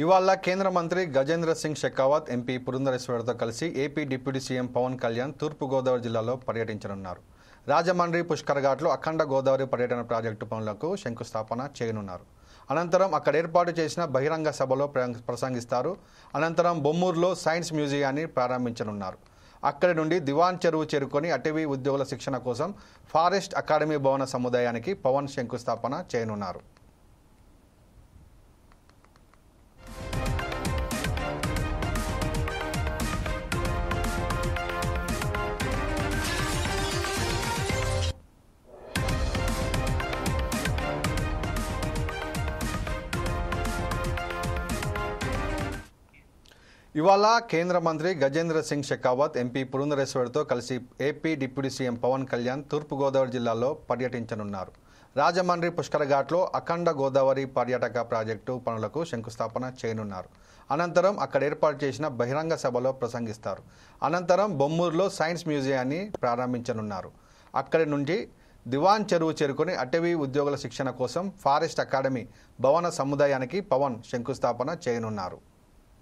ఇవాళ కేంద్ర మంత్రి గజేంద్ర సింగ్ షెకావత్ ఎంపీ పురంధరేశ్వరతో కలిసి AP deputy CM Pawan Kalyan Thurpu Godavari జిల్లాలో పర్యటించనున్నారు. రాజమండ్రి పుష్కర్ ఘాట్లో అఖండ గోదావరి పర్యటన ప్రాజెక్టు పనులకు శంకుస్థాపన చేయనున్నారు. అనంతరం అక్కడ ఏర్పాటు చేసిన బహిరంగ సభలో ప్రసంగిస్తారు. అనంతరం బొమ్మూరులో సైన్స్ మ్యూజియాన్ని ప్రారంభించనున్నారు. అక్కడి నుండి దివాన్ చెరువు చేరుకొని అటవీ ఉద్యోగుల శిక్షణ కోసం ఫారెస్ట్ అకాడమీ భవన సముదాయానికి పవన్ శంకుస్థాపన చేయనున్నారు. ఇవాళ కేంద్ర మంత్రి గజేంద్ర సింగ్ షెకావత్ ఎంపీ పురంధరేశ్వరతో కలిసి AP deputy CM Pawan Kalyan Thurpu Godavari జిల్లాలో పర్యటించనున్నారు. రాజమండ్రి పుష్కర్ ఘాట్లో అఖండ గోదావరి పర్యాటక ప్రాజెక్టు పనులకు శంకుస్థాపన చేయనున్నారు. అనంతరం అక్కడ ఏర్పాటు చేసిన బహిరంగ సభలో ప్రసంగిస్తారు. అనంతరం బొమ్మూరులో సైన్స్ మ్యూజియాన్ని ప్రారంభించనున్నారు. అక్కడి నుండి దివాన్ చెరువు చేరుకొని అటవీ ఉద్యోగుల శిక్షణ కోసం ఫారెస్ట్ అకాడమీ భవన సముదాయానికి పవన్ శంకుస్థాపన చేయనున్నారు.